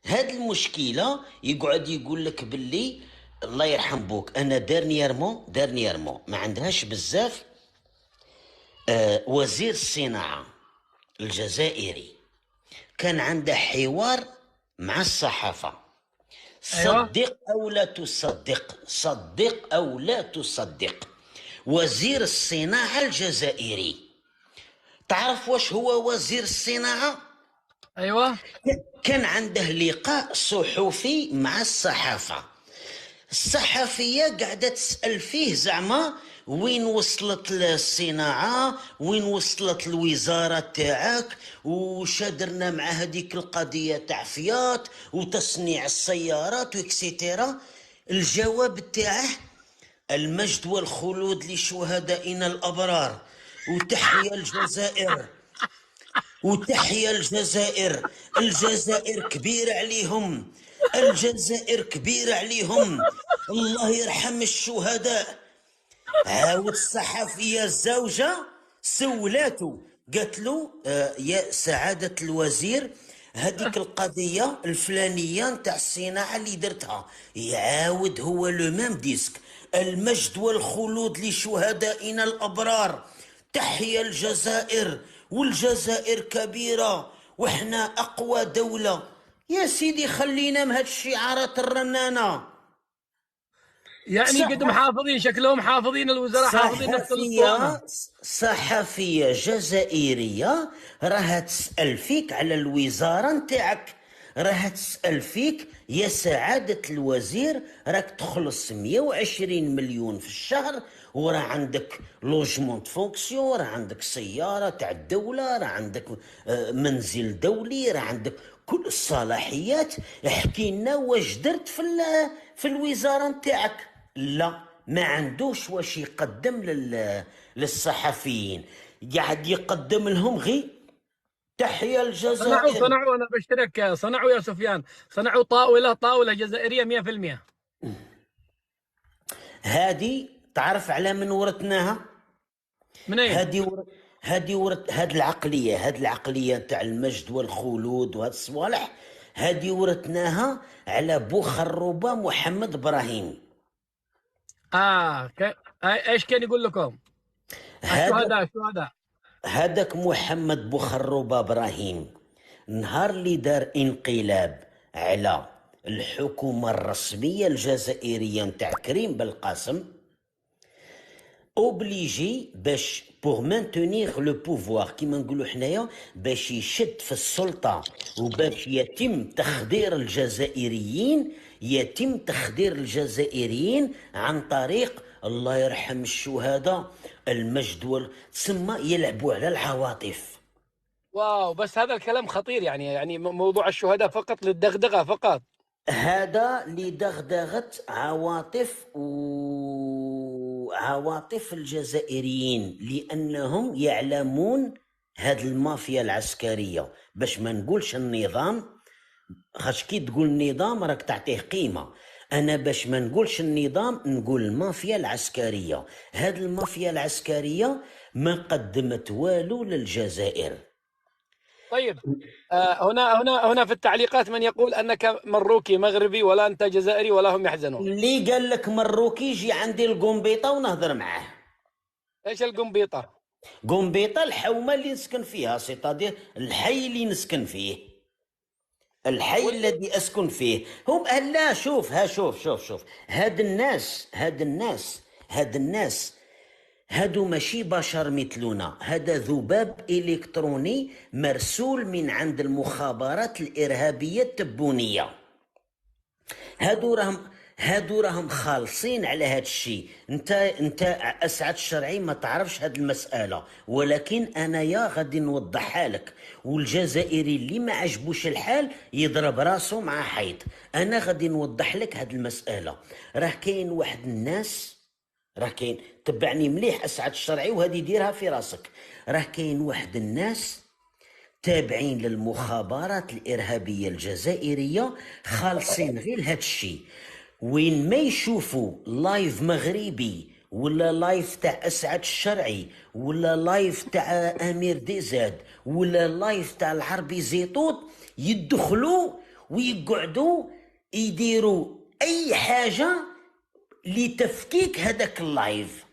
هاد المشكله يقعد يقول لك باللي الله يرحم بوك. انا دارنييرمون ما عندهاش بزاف. وزير الصناعه الجزائري كان عنده حوار مع الصحافه. ايوه. صدق او لا تصدق، صدق او لا تصدق، وزير الصناعه الجزائري، تعرف واش هو وزير الصناعه؟ ايوه. كان عنده لقاء صحفي مع الصحافة. الصحفية قاعدة تسأل فيه زعما وين وصلت الصناعة، وين وصلت الوزارة تاعك، وش درنا مع هذيك القضية تاع فيات وتصنيع السيارات وإكسيتيرا. الجواب تاعه: المجد والخلود لشهدائنا الأبرار، وتحيا الجزائر، وتحيا الجزائر. الجزائر كبيرة عليهم، الجزائر كبيرة عليهم، الله يرحم الشهداء. عاود الصحفية الزوجة سولاتو، قالت له يا سعادة الوزير، هذيك القضية الفلانية نتاع الصناعة اللي درتها. يعاود هو لو ميم ديسك: المجد والخلود لشهدائنا الأبرار، تحيا الجزائر، والجزائر كبيرة وإحنا أقوى دولة. يا سيدي خلينا من هاد الشعارات الرنانة. يعني قد صح. محافظين، شكلهم حافظين، الوزراء حافظين نفس الاسطوانه. صحفية جزائرية راها تسأل فيك على الوزارة نتاعك، راها تسأل فيك يا سعادة الوزير، راك تخلص 120 مليون في الشهر، وراه عندك لوجمون فونكسيون، راه عندك سيارة تاع الدولة، راه عندك منزل دولي، راه عندك كل الصلاحيات. احكي لنا واش درت في الوزارة نتاعك. لا، ما عندوش واش يقدم للصحفيين، قاعد يقدم لهم غي تحيا الجزائر. صنعوا انا بشترك، صنعوا يا سفيان، صنعوا طاوله جزائريه 100%. هذه تعرف على من ورثناها؟ من اين؟ هذه هذه هذه العقليه تاع المجد والخلود وهذه الصوالح، هذه ورثناها على بو خروبه محمد ابراهيم. ايش كان يقول لكم؟ هذا الشهداء. هذاك محمد بوخروبة ابراهيم نهار اللي دار انقلاب على الحكومة الرسمية الجزائرية نتاع كريم بالقاسم، اوبليجي باش بوغ مانتونيغ لو بوفوار كيما نقولوا حنايا، باش يشد في السلطة وباش يتم تخدير الجزائريين، يتم تخدير الجزائريين عن طريق الله يرحم الشهداء، المجد تسمى يلعبوا على العواطف. واو، بس هذا الكلام خطير، يعني موضوع الشهداء فقط للدغدغه فقط. هذا لدغدغة عواطف الجزائريين، لأنهم يعلمون هذه المافيا العسكرية، باش ما نقولش النظام، خاش كي تقول النظام راك تعطيه قيمة. أنا باش ما نقولش النظام نقول المافيا العسكرية. هذه المافيا العسكرية ما قدمت والو للجزائر. طيب، هنا في التعليقات من يقول انك مروكي مغربي ولا انت جزائري ولا هم يحزنون. اللي قال لك مروكي يجي عندي القنبيطة ونهضر معاه. ايش القنبيطه؟ قنبيطة الحومة اللي نسكن فيها، سيطادير الحي اللي نسكن فيه، الحي الذي أسكن فيه. هم لا، شوف شوف هاد الناس هادو ماشي بشر مثلنا، هذا ذباب إلكتروني مرسول من عند المخابرات الإرهابية التبونية. هادو راهم خالصين على هاد الشيء. انت اسعد الشرعي ما تعرفش هاد المساله، ولكن انا يا غادي نوضحها لك. والجزائري اللي ما عجبوش الحال يضرب راسه مع حيط. انا غادي نوضح لك هاد المساله. راه كاين واحد الناس، راه كاين، تبعني مليح اسعد الشرعي وهذه ديرها في راسك. راه كاين واحد الناس تابعين للمخابرات الإرهابية الجزائرية، خالصين غير هاد الشيء. وين ما يشوفوا لايف مغربي ولا لايف تاع أسعد الشرعي ولا لايف تاع أمير ديزاد ولا لايف تاع العربي زيتوت، يدخلوا ويقعدوا يديروا اي حاجه لتفكيك هذاك اللايف.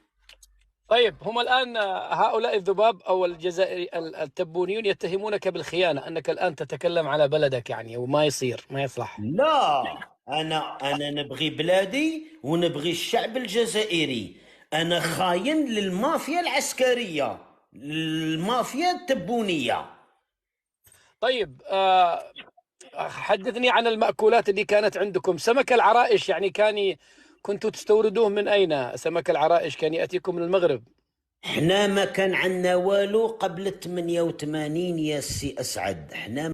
طيب هم الآن هؤلاء الذباب أو الجزائري التبونيون يتهمونك بالخيانة، أنك الآن تتكلم على بلدك يعني، وما يصير، ما يصلح. لا، انا نبغي بلادي ونبغي الشعب الجزائري. انا خاين للمافيا العسكريه، المافيا التبونيه. طيب حدثني عن المأكولات اللي كانت عندكم. سمك العرائش يعني كنتوا تستوردوه من أين؟ سمك العرائش كان يأتيكم من المغرب؟ احنا ما كان عندنا والو قبل 88 يا سي اسعد. احنا